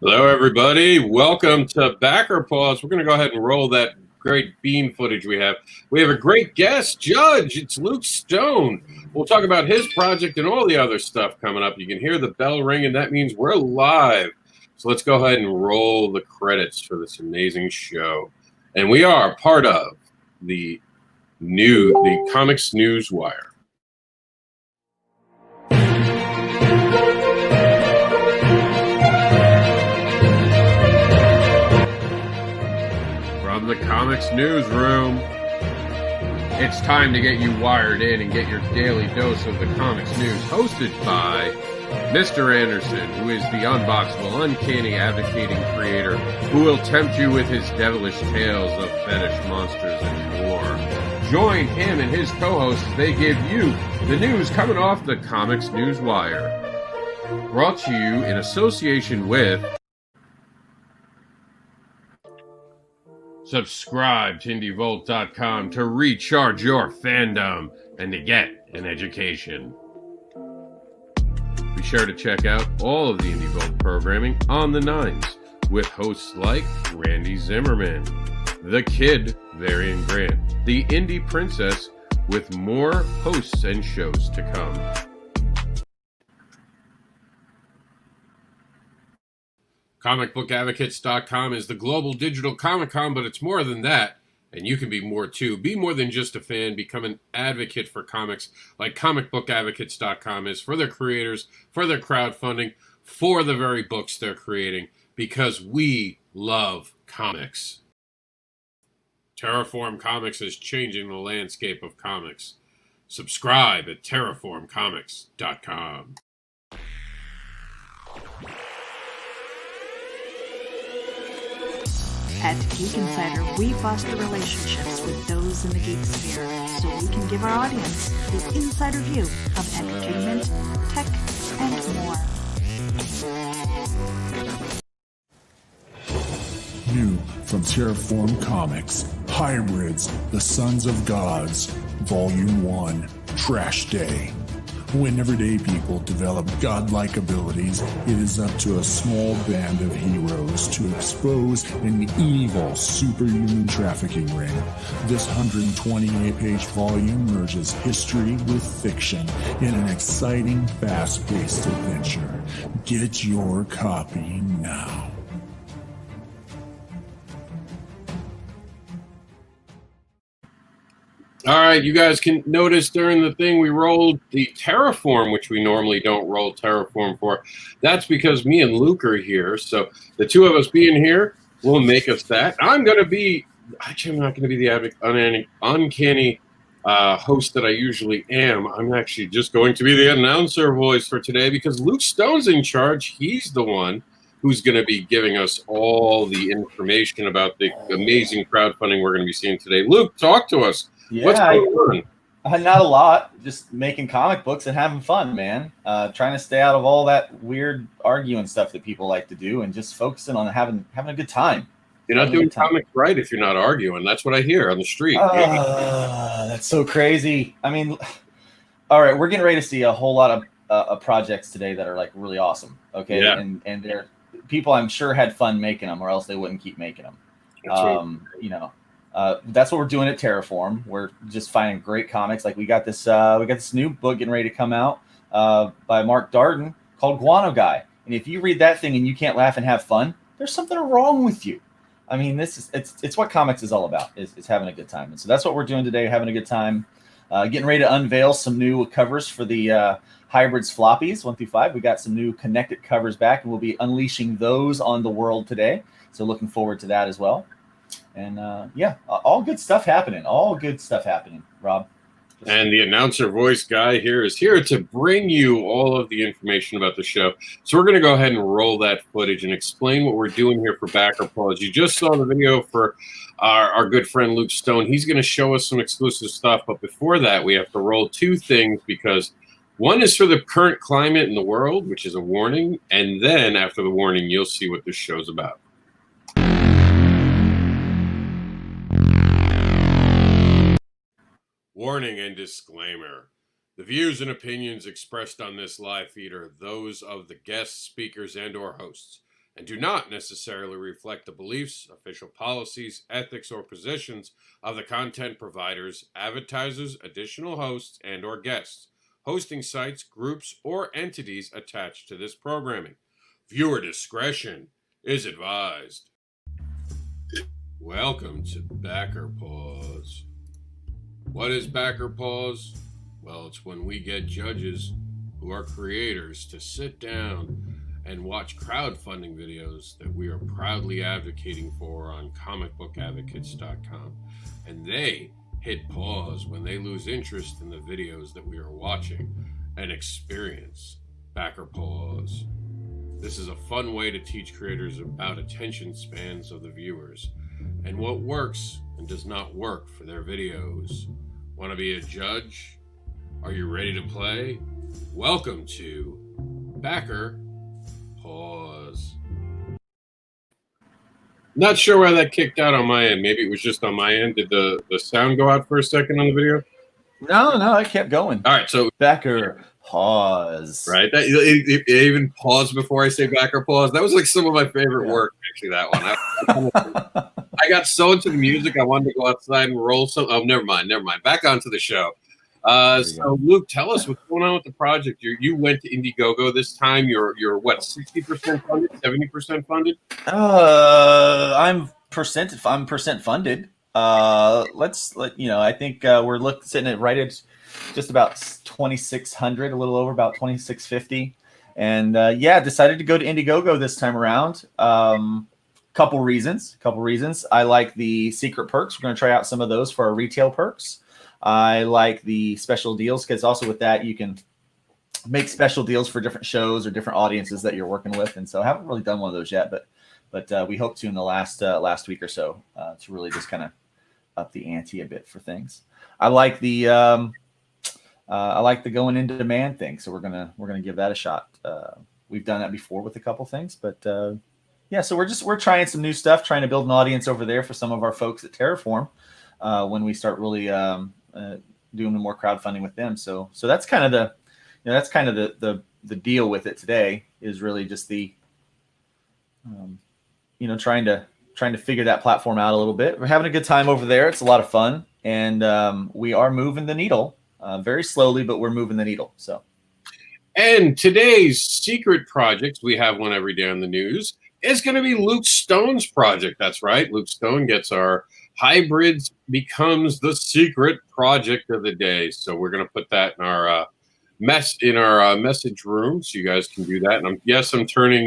Hello, everybody. Welcome to Backer Pause. We're going to go ahead and roll that great beam footage we have. We have a great guest judge. It's Luke Stone. We'll talk about his project and all the other stuff coming up. You can hear the bell ring, and that means we're live. So let's go ahead and roll the credits for this amazing show. And we are part of the COMiX News WIRE. From the COMiX newsroom, it's time to get you wired in and get your daily dose of the COMiX news, hosted by Mr. Anderson, who is the unboxable, uncanny advocating creator who will tempt you with his devilish tales of fetish monsters and more. Join him and his co-hosts as they give you the news coming off the COMiX News WIRE. Brought to you in association with... Subscribe to IndieVolt.com to recharge your fandom and to get an education. Be sure to check out all of the IndieVolt programming on the Nines with hosts like Randy Zimmerman, The Kid, Varian Grant, The Indie Princess, with more hosts and shows to come. ComicBookAdvocates.com is the global digital Comic-Con, but it's more than that, and you can be more too. Be more than just a fan. Become an advocate for comics, like ComicBookAdvocates.com is for their creators, for their crowdfunding, for the very books they're creating, because we love comics. Terraform Comics is changing the landscape of comics. Subscribe at TerraformComics.com. At Geek Insider, we foster relationships with those in the geek sphere so we can give our audience the insider view of entertainment, tech, and more. New from Terraform Comics, Hybrids, The Sons of Gods, Volume 1, Trash Day. When everyday people develop godlike abilities, it is up to a small band of heroes to expose an evil superhuman trafficking ring. This 128-page volume merges history with fiction in an exciting, fast-paced adventure. Get your copy now. All right, you guys can notice during the thing we rolled the Terraform, which we normally don't roll Terraform for. That's because me and Luke are here. So the two of us being here will make us that. I'm not going to be the uncanny host that I usually am. I'm actually just going to be the announcer voice for today because Luke Stone's in charge. He's the one who's going to be giving us all the information about the amazing crowdfunding we're going to be seeing today. Luke, talk to us. Yeah, what's going on? Not a lot. Just making comic books and having fun, man. Trying to stay out of all that weird arguing stuff that people like to do, and just focusing on having a good time. You're not doing comics right if you're not arguing. That's what I hear on the street. That's so crazy. I mean, all right, we're getting ready to see a whole lot of projects today that are like really awesome. Okay, yeah. and they're people I'm sure had fun making them, or else they wouldn't keep making them. You know. That's what we're doing at Terraform. We're just finding great comics. Like we got this new book getting ready to come out by Mark Darden called Guano Guy. And if you read that thing and you can't laugh and have fun, there's something wrong with you. I mean, it's what comics is all about, is having a good time. And so that's what we're doing today, having a good time. Getting ready to unveil some new covers for the Hybrids floppies 1 through 5. We got some new connected covers back, and we'll be unleashing those on the world today. So looking forward to that as well. And all good stuff happening. All good stuff happening, Rob. And the announcer voice guy here is here to bring you all of the information about the show. So we're going to go ahead and roll that footage and explain what we're doing here for Backer Pause. You just saw the video for our good friend Luke Stone. He's going to show us some exclusive stuff. But before that, we have to roll two things because one is for the current climate in the world, which is a warning. And then after the warning, you'll see what this show's about. Warning and disclaimer. The views and opinions expressed on this live feed are those of the guests, speakers, and/or hosts, and do not necessarily reflect the beliefs, official policies, ethics, or positions of the content providers, advertisers, additional hosts, and or guests, hosting sites, groups, or entities attached to this programming. Viewer discretion is advised. Welcome to Backer Pause. What is Backer Pause? Well, it's when we get judges who are creators to sit down and watch crowdfunding videos that we are proudly advocating for on comicbookadvocates.com. And they hit pause when they lose interest in the videos that we are watching and experience Backer Pause. This is a fun way to teach creators about attention spans of the viewers and what works and does not work for their videos. Want to be a judge? Are you ready to play? Welcome to Backer Pause. Not sure why that kicked out on my end. Maybe it was just on my end. Did the sound go out for a second on the video? No, I kept going. All right, so Backer Pause. Right, it even paused before I say Backer Pause. That was like some of my favorite work, actually. That one. I got so into the music, I wanted to go outside and roll some. Oh, never mind. Back onto the show. So Luke, tell us what's going on with the project. You went to Indiegogo this time. You're what, 60% funded, 70% funded? I'm percent funded. I think we're sitting at right at just about 2,600, a little over about 2,650, and decided to go to Indiegogo this time around. Couple reasons. I like the secret perks. We're going to try out some of those for our retail perks. I like the special deals because also with that you can make special deals for different shows or different audiences that you're working with. And so I haven't really done one of those yet, but we hope to in the last week or so to really just kind of up the ante a bit for things. I like the going into demand thing, so we're gonna give that a shot. We've done that before with a couple things, but so we're trying some new stuff, trying to build an audience over there for some of our folks at Terraform when we start really doing more crowdfunding with them. So that's kind of the deal with it today, is really just the trying to figure that platform out a little bit. We're having a good time over there. It's a lot of fun, and we are moving the needle very slowly, but we're moving the needle. So, and today's secret project, we have one every day on the news, is going to be Luke Stone's project. That's right. Luke Stone gets our Hybrids becomes the secret project of the day. So we're going to put that in our message room, so you guys can do that. And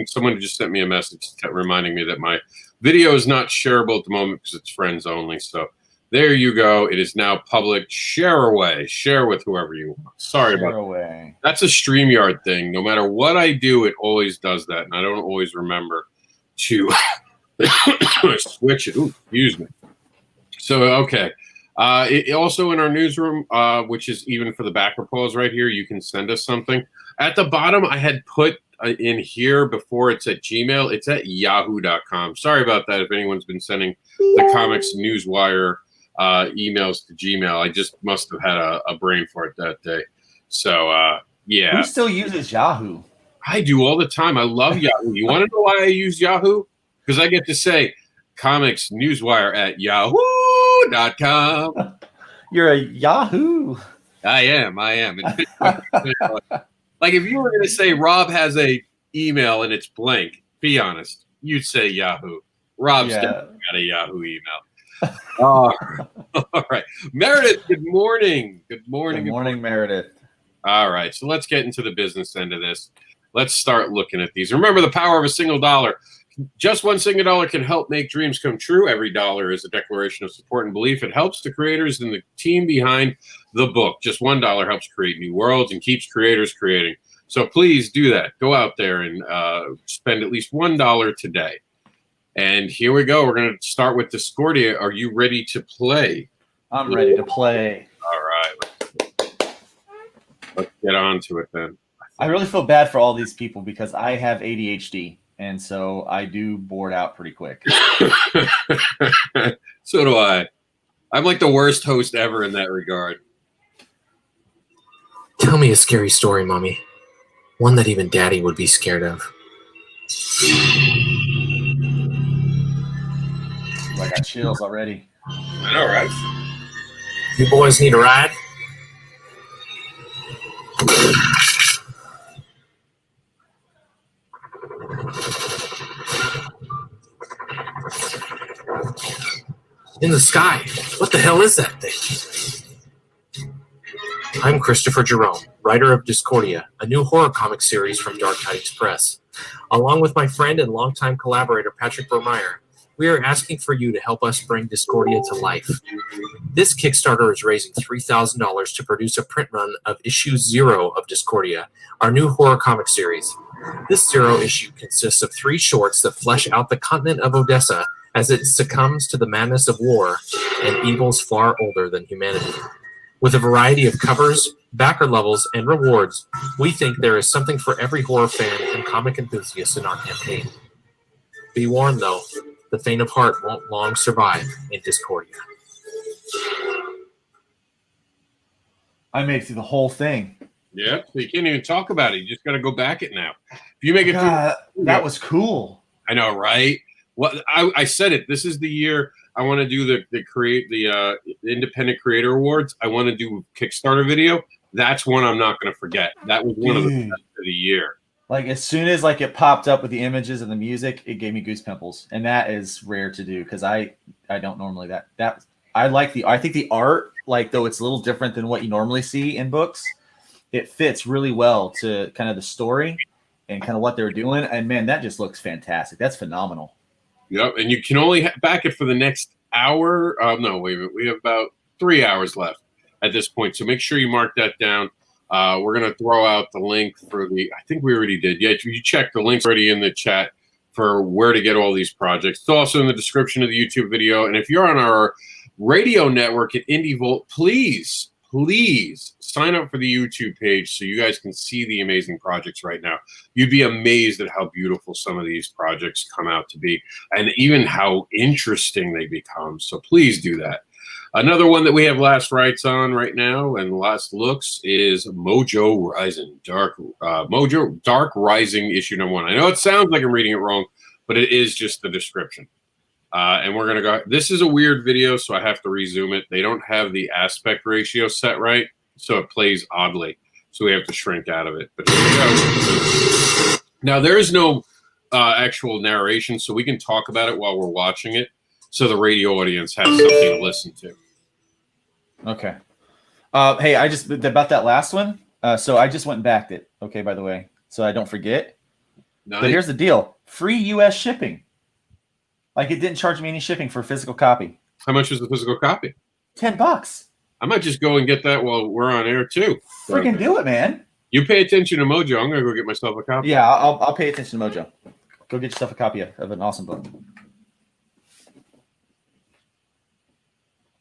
someone just sent me a message reminding me that my video is not shareable at the moment because it's friends only. So there you go. It is now public. Share away. Share with whoever you want. Sorry about that. That's a StreamYard thing. No matter what I do, it always does that. And I don't always remember to switch it. Ooh, excuse me. So, okay. Also in our newsroom, which is even for the Backer Pause right here, you can send us something. At the bottom, I had put in here before it's at Gmail. It's at yahoo.com. Sorry about that if anyone's been sending the COMiX News Wire emails to Gmail. I just must have had a brain for it that day. So, yeah. Who still uses Yahoo? I do all the time. I love Yahoo. You want to know why I use Yahoo? Because I get to say COMiX News Wire at yahoo.com. You're a Yahoo. I am. Like if you were going to say Rob has a email and it's blank, be honest, you'd say Yahoo. Rob's definitely got a Yahoo email. All right. Meredith, good morning. Good morning, Meredith. All right. So let's get into the business end of this. Let's start looking at these. Remember the power of a single dollar. Just one single dollar can help make dreams come true. Every dollar is a declaration of support and belief. It helps the creators and the team behind the book. Just $1 helps create new worlds and keeps creators creating. So please do that. Go out there and spend at least $1 today. And here we go. We're going to start with Discordia. Are you ready to play? I'm ready to play. All right. Let's get on to it then. I really feel bad for all these people because I have ADHD. And so I do board out pretty quick. So do I. I'm like the worst host ever in that regard. Tell me a scary story, Mommy. One that even Daddy would be scared of. I got chills already. I know, right? You boys need a ride? In the sky. What the hell is that thing? I'm Christopher Jerome, writer of Discordia, a new horror comic series from Dark Tidings Press. Along with my friend and longtime collaborator Patrick Burmeyer, we are asking for you to help us bring Discordia to life. This Kickstarter is raising $3,000 to produce a print run of issue 0 of Discordia, our new horror comic series. This 0 issue consists of 3 shorts that flesh out the continent of Odessa as it succumbs to the madness of war and evils far older than humanity. With a variety of covers, backer levels, and rewards, we think there is something for every horror fan and comic enthusiast in our campaign. Be warned, though, the faint of heart won't long survive in Discordia. I made it through the whole thing. Yeah, so you can't even talk about it. You just got to go back it now. If you make it God, through, that was cool. I know, right? Well, I said it. This is the year I want to do the Independent Creator Awards. I want to do Kickstarter video. That's one I'm not going to forget. That was one of the best of the year. Like as soon as like it popped up with the images and the music, it gave me goose pimples, and that is rare to do because I don't normally that I think the art, like though it's a little different than what you normally see in books, it fits really well to kind of the story and kind of what they're doing. And man, that just looks fantastic. That's phenomenal. Yep, and you can only back it for the next hour. No, wait a minute. We have about 3 hours left at this point, so make sure you mark that down. We're going to throw out the link for I think we already did. Yeah, you check the link's already in the chat for where to get all these projects. It's also in the description of the YouTube video. And if you're on our radio network at Indie Volt, please sign up for the YouTube page so you guys can see the amazing projects right now. You'd be amazed at how beautiful some of these projects come out to be and even how interesting they become. So please do that. Another one that we have last rights on right now and last looks is Mojo Rising, Mojo Dark Rising issue number 1. I know it sounds like I'm reading it wrong, but it is just the description. And we're going to go. This is a weird video, so I have to resume it. They don't have the aspect ratio set right, so it plays oddly. So we have to shrink out of it. But here we go. Now, there is no actual narration, so we can talk about it while we're watching it, so the radio audience has something to listen to. Okay. Hey, I just about that last one. So I just went and backed it. Okay, by the way, so I don't forget. Nice. But here's the deal: free U.S. shipping. Like it didn't charge me any shipping for a physical copy. How much is the physical copy? $10. I might just go and get that while we're on air too. Freaking do it, man! You pay attention to Mojo. I'm gonna go get myself a copy. Yeah, I'll pay attention to Mojo. Go get yourself a copy of an awesome book.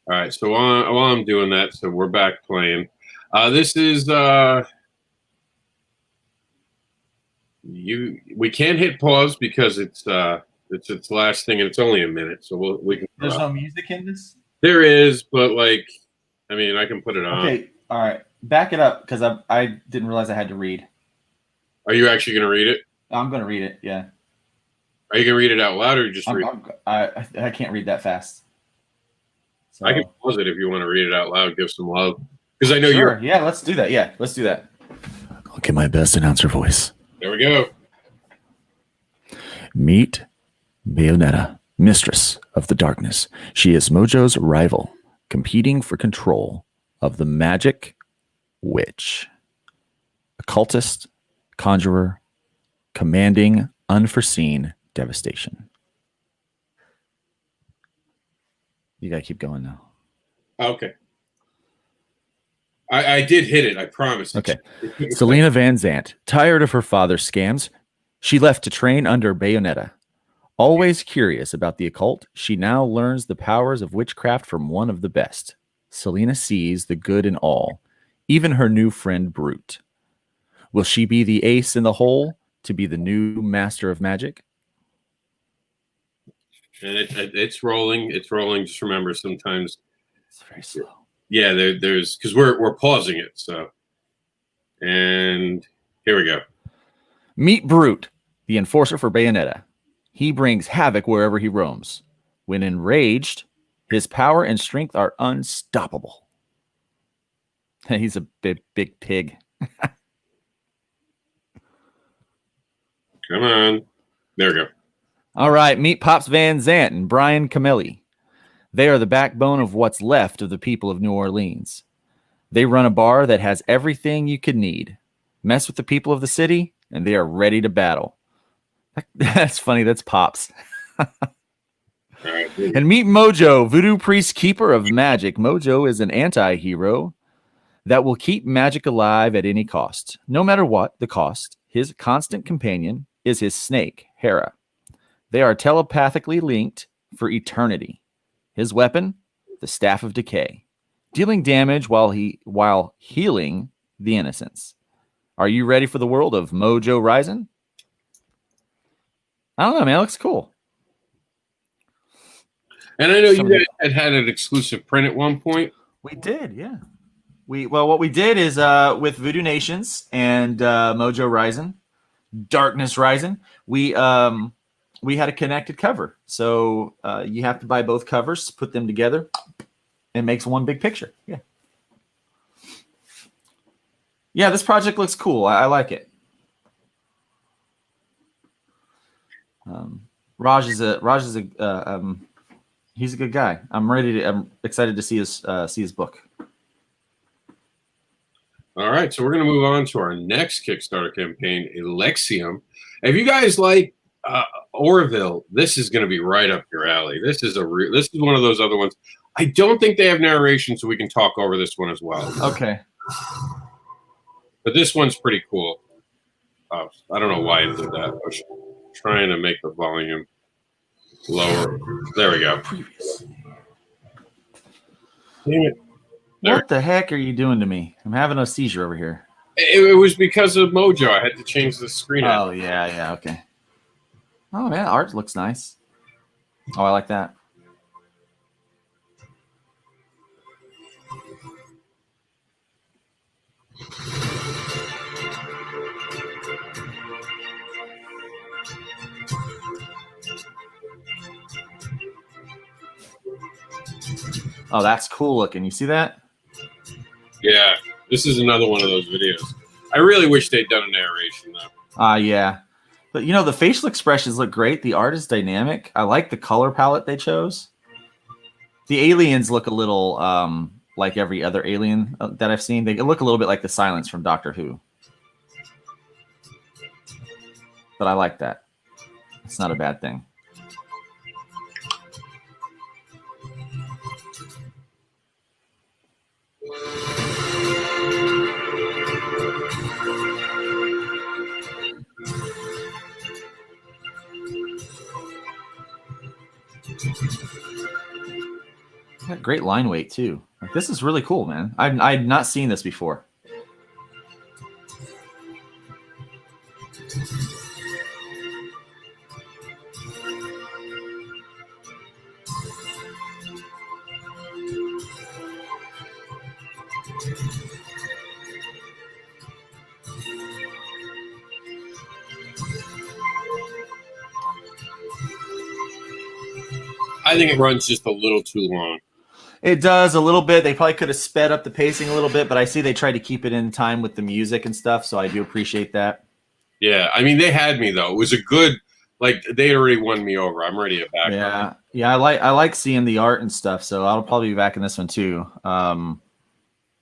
All right, so while I'm doing that, so we're back playing. This is we can't hit pause because it's its last thing and it's only a minute, so we can. There's no music in this. There is, but like, I mean, I can put it on. Okay, all right, back it up because I didn't realize I had to read. Are you actually going to read it? I'm going to read it. Yeah. Are you going to read it out loud or just read? I can't read that fast. So. I can pause it if you want to read it out loud. Give some love because I know sure. you're. Yeah, let's do that. Yeah, let's do that. I'll get my best announcer voice. There we go. Meet Bayonetta, mistress of the darkness. She is Mojo's rival, competing for control of the magic witch. Occultist, conjurer, commanding unforeseen devastation. You gotta keep going now. Okay. I did hit it, I promise. Okay. Selena Van Zandt, tired of her father's scams, she left to train under Bayonetta. Always curious about the occult, she now learns the powers of witchcraft from one of the best. Selena sees the good in all, even her new friend Brute. Will she be the ace in the hole to be the new master of magic? And it's rolling. It's rolling. Just remember, sometimes It's very slow. Yeah, there's because we're pausing it. So, and here we go. Meet Brute, the enforcer for Bayonetta. He brings havoc wherever he roams. When enraged, his power and strength are unstoppable. He's a big pig. Come on. There we go. All right, meet Pops Van Zant and Brian Camilli. They are the backbone of what's left of the people of New Orleans. They run a bar that has everything you could need. Mess with the people of the city, and they are ready to battle. That's funny. That's Pops. Right. And meet Mojo, voodoo priest, keeper of magic. Mojo is an anti-hero that will keep magic alive at any cost. No matter what the cost, his constant companion is his snake, Hera. They are telepathically linked for eternity. His weapon, the Staff of Decay, dealing damage while healing the innocents. Are you ready for the world of Mojo Rising? I don't know, man. It looks cool. And I know you guys had an exclusive print at one point. We did, yeah. What we did is with Voodoo Nations and Mojo Rising, Darkness Rising, we had a connected cover. So you have to buy both covers, put them together, and it makes one big picture. Yeah. Yeah, this project looks cool. I like it. Raj is a he's a good guy. I'm excited to see his book. All right, so we're going to move on to our next Kickstarter campaign, Alexium. If you guys like Orville, this is going to be right up your alley. This is one of those other ones. I don't think they have narration, so we can talk over this one as well. Okay. But this one's pretty cool. I don't know why it did that. I was trying to make the volume lower. There we go. Damn it. What the heck are you doing to me? I'm having a seizure over here. It was because of Mojo. I had to change the screen. Oh, yeah, okay. Oh, man, art looks nice. Oh, I like that. Oh, that's cool looking. You see that? Yeah, this is another one of those videos. I really wish they'd done a narration, though. Yeah. But, the facial expressions look great. The art is dynamic. I like the color palette they chose. The aliens look a little like every other alien that I've seen. They look a little bit like the Silence from Doctor Who. But I like that. It's not a bad thing. Got great line weight too. Like, this is really cool, man. I've not seen this before. I think it runs just a little too long. It does a little bit. They probably could have sped up the pacing a little bit, but I see they tried to keep it in time with the music and stuff, so I do appreciate that. Yeah, I mean, they had me, though. It was a good, like, they already won me over. I'm ready to back up. Yeah, I like seeing the art and stuff, so I'll probably be back in this one too.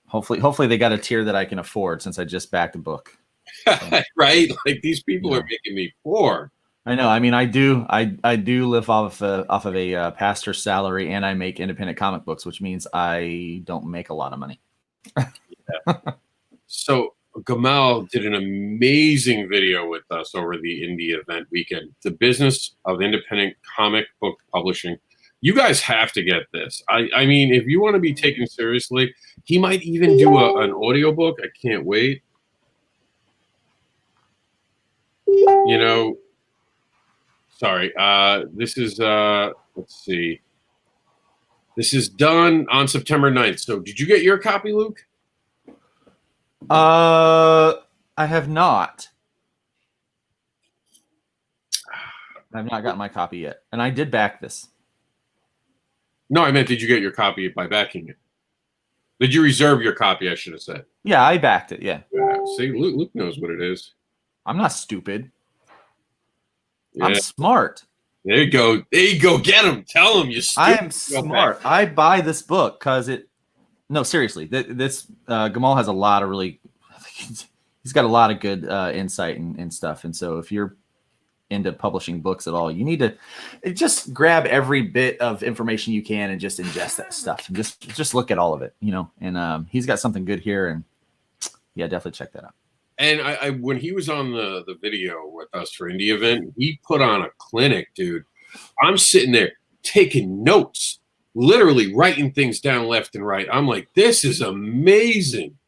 Hopefully they got a tier that I can afford since I just backed a book. So, right? Like, these people are making me poor. I know. I mean, I do live off of a pastor's salary, and I make independent comic books, which means I don't make a lot of money. Yeah. So Gamal did an amazing video with us over the indie event weekend. The business of independent comic book publishing. You guys have to get this. I mean, if you want to be taken seriously, he might even do an audiobook. I can't wait. Sorry. This is, let's see. This is done on September 9th. So did you get your copy, Luke? I have not. I've not gotten my copy yet. And I did back this. No, I meant, did you get your copy by backing it? Did you reserve your copy, I should have said. Yeah, I backed it. Yeah. See, Luke knows what it is. I'm not stupid. Yeah. I'm smart. There you go. There you go. Get him. Tell him you're stupid. I am smart. I buy this book because it. No, seriously. This Gamal has a lot of really. He's got a lot of good insight and stuff. And so if you're into publishing books at all, you need to just grab every bit of information you can and just ingest that stuff and just look at all of it, you know. And he's got something good here, and yeah, definitely check that out. And I when he was on the video with us for Indie Event, he put on a clinic, dude. I'm sitting there taking notes, literally writing things down left and right. I'm like, this is amazing.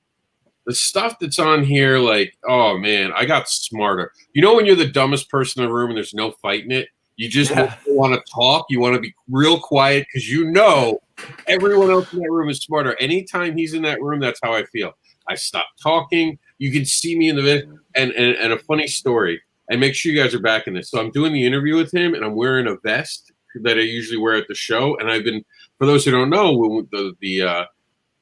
The stuff that's on here, like, oh man, I got smarter. You know when you're the dumbest person in the room and there's no fighting it? You just want to talk. You want to be real quiet because you know everyone else in that room is smarter. Anytime he's in that room, that's how I feel. I stop talking. You can see me in the video. And a funny story, and make sure you guys are back in this. So I'm doing the interview with him, and I'm wearing a vest that I usually wear at the show. And I've been, for those who don't know,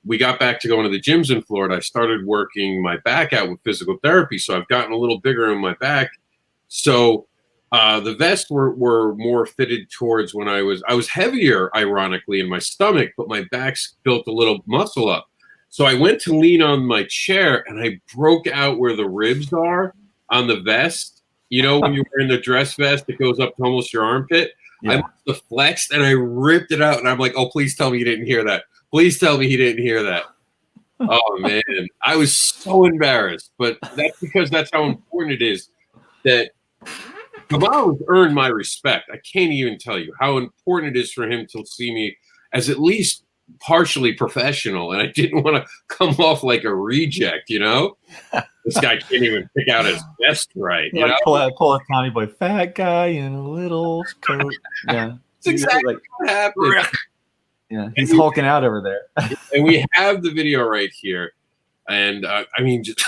we got back to going to the gyms in Florida. I started working my back out with physical therapy, so I've gotten a little bigger in my back. So the vests were more fitted towards when I was heavier, ironically, in my stomach, but my back's built a little muscle up. So I went to lean on my chair, and I broke out where the ribs are on the vest. You know, when you're wearing the dress vest that goes up to almost your armpit. Yeah. I must have flexed, and I ripped it out, and I'm like, oh, please tell me you didn't hear that. Please tell me he didn't hear that. Oh, man. I was so embarrassed. But that's because that's how important it is that Gamal has earned my respect. I can't even tell you how important it is for him to see me as at least partially professional. And I didn't want to come off like a reject, you know? This guy can't even pick out his vest right. You know? Pull a Tommy Boy, fat guy in a little coat. Yeah. That's exactly what happened. Yeah, he's hulking out over there. And we have the video right here. And I mean, just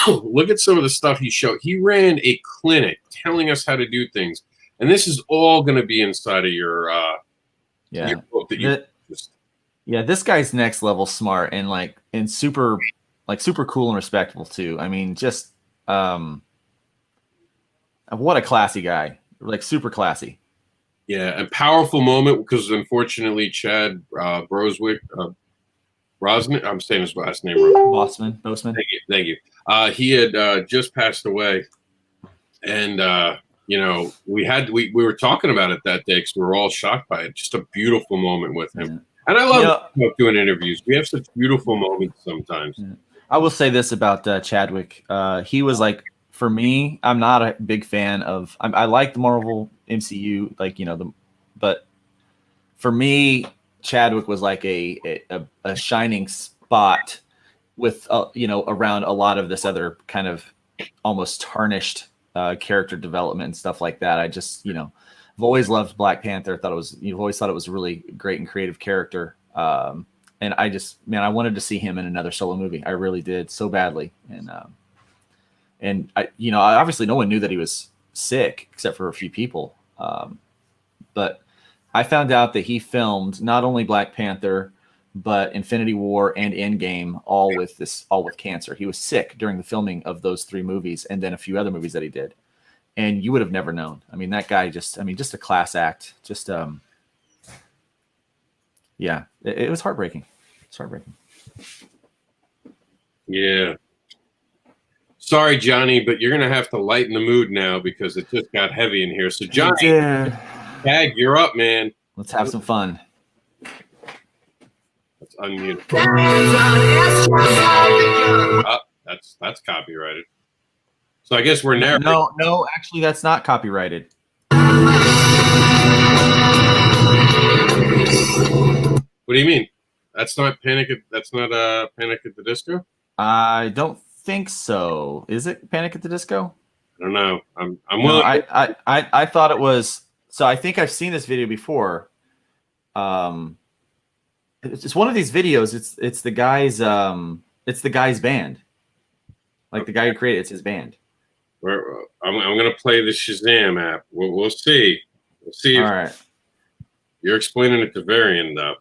look at some of the stuff he showed. He ran a clinic telling us how to do things. And this is all going to be inside of your book that you this guy's next level smart and super cool and respectful too. I mean, just what a classy guy. Like super classy. Yeah, a powerful moment because unfortunately Chad Broswick, Brosnan, I'm saying his last name wrong. Boseman. Thank you. He had just passed away, and you know we were talking about it that day because we were all shocked by it. Just a beautiful moment with him, and I love doing interviews. We have such beautiful moments sometimes. Yeah. I will say this about Chadwick. He was like, for me, I'm not a big fan of. I like the Marvel MCU, like, you know, but for me, Chadwick was like a shining spot with you know, around a lot of this other kind of almost tarnished character development and stuff like that. I just, you know, I've always loved Black Panther. You've always thought it was a really great and creative character. And I just, man, I wanted to see him in another solo movie. I really did, so badly. And I, you know, obviously no one knew that he was sick except for a few people. But I found out that he filmed not only Black Panther, but Infinity War and Endgame, all with cancer. He was sick during the filming of those 3 movies and then a few other movies that he did. And you would have never known. I mean, that guy just a class act. Just, yeah, it was heartbreaking. It's heartbreaking. Yeah. Sorry, Johnny, but you're going to have to lighten the mood now because it just got heavy in here. So, Johnny, Tag, you're up, man. Let's have some fun. Let's unmute. That's copyrighted. So I guess we're narrating. No, actually, that's not copyrighted. What do you mean? That's not Panic at the Disco? I don't think so. Is it Panic at the Disco? I don't know. I'm willing. I thought it was. So I think I've seen this video before. It's one of these videos. It's the guy's band. Like the guy who created it's his band. I'm gonna play the Shazam app. We'll see. We'll see. All right. You're explaining it to Varian, though.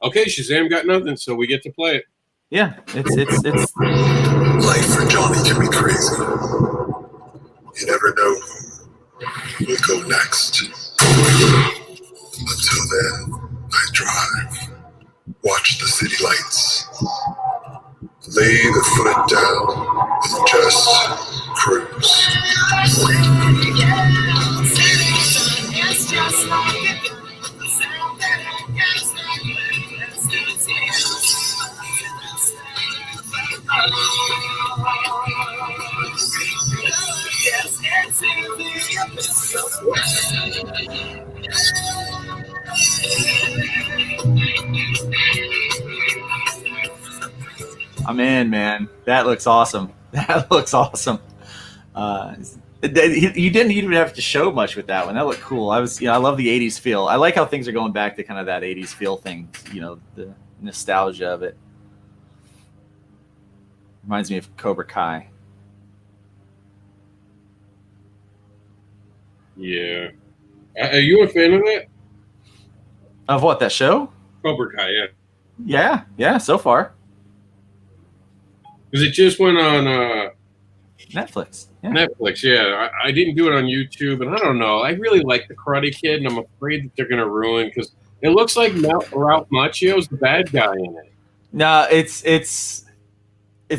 Okay, Shazam got nothing, so we get to play it. Yeah, it's Life for Johnny can be crazy. You never know who will go next. Until then, I drive, watch the city lights, lay the foot down, and just cruise. I'm in, man. That looks awesome. That looks awesome. You didn't even have to show much with that one. That looked cool. I love the 80s feel. I like how things are going back to kind of that 80s feel thing, the nostalgia of it. Reminds me of Cobra Kai. Yeah. Are you a fan of that? Of what, that show? Cobra Kai, Yeah. Yeah, so far. Because it just went on Netflix. Yeah. Netflix, yeah. I didn't do it on YouTube, and I don't know. I really like The Karate Kid, and I'm afraid that they're going to ruin, because it looks like Ralph Macchio's the bad guy in it. No, it's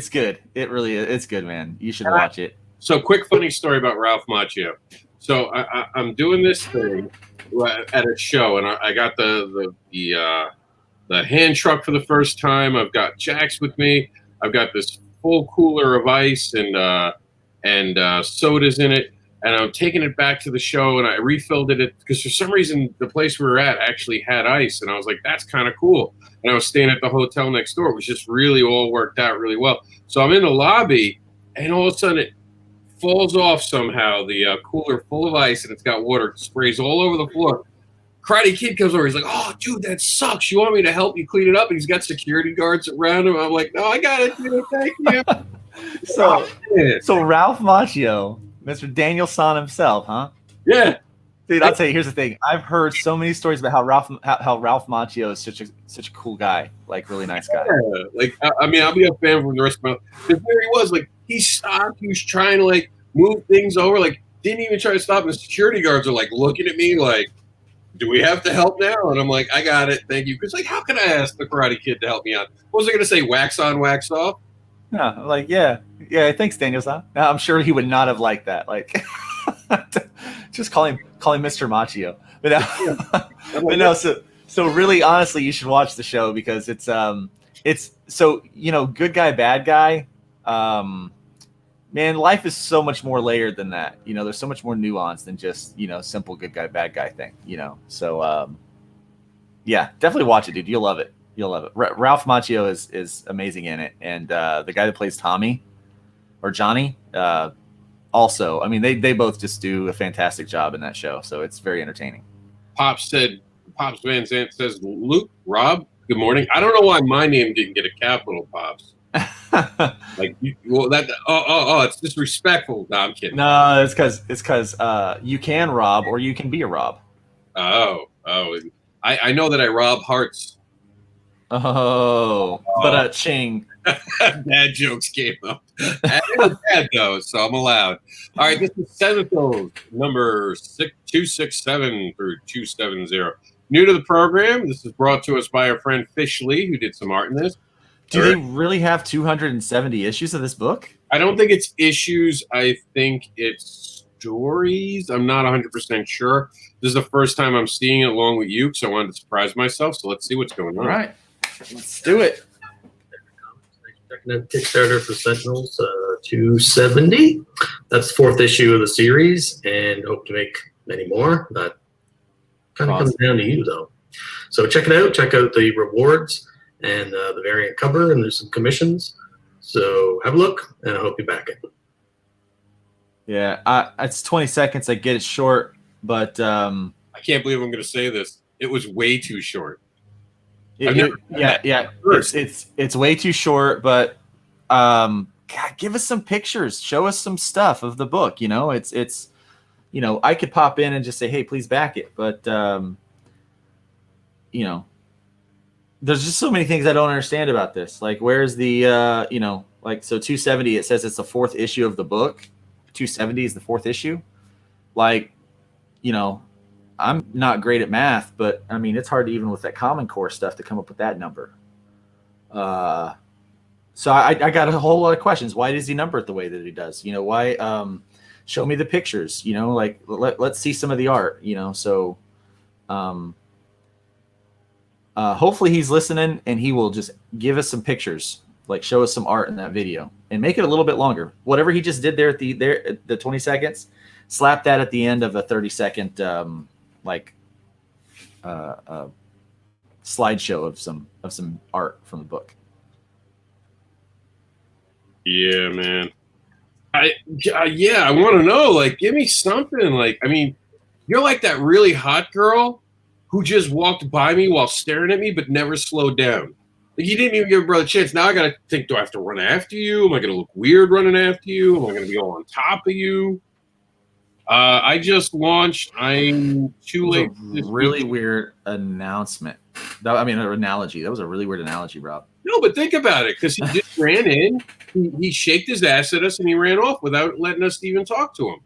good. It really is. It's good, man. You should watch it. So, quick funny story about Ralph Macchio. So, I'm doing this thing at a show, and I got the hand truck for the first time. I've got Jax with me. I've got this full cooler of ice and sodas in it, and I'm taking it back to the show, and I refilled it because for some reason the place we were at actually had ice, and I was like, that's kind of cool. And I was staying at the hotel next door. It was just really all worked out really well. So I'm in the lobby, and all of a sudden it falls off somehow, the cooler full of ice, and it's got water. It sprays all over the floor. Karate Kid comes over. He's like, "Oh, dude, that sucks. You want me to help you clean it up?" And he's got security guards around him. I'm like, "No, I got it, dude. Thank you." So Ralph Macchio, Mr. Daniel San himself, huh? Yeah, dude. I'll tell you. Here's the thing. I've heard so many stories about how Ralph Macchio is such a cool guy, like really nice guy. Yeah. Like, I mean, I'll be a fan for the rest of my life. Because there he was, like, he stopped. He was trying to like move things over. Like, didn't even try to stop. And the security guards are like looking at me like, do we have to help now? And I'm like, I got it. Thank you. Because, like, how can I ask the Karate Kid to help me out? What was I going to say? Wax on, wax off? No, like, yeah. Thanks, Daniel-san. Now, I'm sure he would not have liked that. Like, just call him Mr. Macchio. But no, so really, honestly, you should watch the show because it's so, good guy, bad guy. Man, life is so much more layered than that. There's so much more nuance than just, simple good guy, bad guy thing, So, yeah, definitely watch it, dude. You'll love it. You'll love it. Ralph Macchio is amazing in it. And the guy that plays Tommy or Johnny, also, I mean, they both just do a fantastic job in that show. So it's very entertaining. Pops Van Zandt says, Luke, Rob, good morning. I don't know why my name didn't get a capital, Pops. Like, it's disrespectful. No, I'm kidding. No, it's because you can rob or you can be a Rob. Oh, I know that I rob hearts. But ching. Bad jokes came up. It was bad though, so I'm allowed. All right, this is Senators number 267 through 270. New to the program, this is brought to us by our friend Fish Lee, who did some art in this. Do they really have 270 issues of this book? I don't think it's issues. I think it's stories. I'm not 100% sure. This is the first time I'm seeing it along with you, so I wanted to surprise myself. So let's see what's going on. All right. Let's do it. Checking out Kickstarter for Sentinels 270. That's the fourth issue of the series, and hope to make many more. That kind of comes down to you, though. So check it out. Check out the rewards and the variant cover, and there's some commissions. So have a look, and I hope you back it. Yeah, it's 20 seconds. I get it short, but I can't believe I'm going to say this. It was way too short. Yeah. It's way too short, but God, give us some pictures, show us some stuff of the book. It's I could pop in and just say, hey, please back it, but there's just so many things I don't understand about this. Like, where's the so 270? It says it's the 4th issue of the book. 270 is the 4th issue. Like, I'm not great at math, but I mean, it's hard to, even with that Common Core stuff, to come up with that number. So I got a whole lot of questions. Why does he number it the way that he does? Why? Show me the pictures. Like let's see some of the art. So hopefully he's listening and he will just give us some pictures, like show us some art in that video and make it a little bit longer. Whatever he just did there at the 20 seconds, slap that at the end of a 30-second slideshow of some art from the book. Yeah, man. I want to know. Like, give me something. Like, I mean, you're like that really hot girl who just walked by me while staring at me, but never slowed down. Like, you didn't even give a brother a chance. Now I got to think, do I have to run after you? Am I going to look weird running after you? Am I going to be all on top of you? I just launched. I'm too late. Really weird announcement. An analogy. That was a really weird analogy, Rob. No, but think about it, because he just ran in. He shaked his ass at us, and he ran off without letting us even talk to him.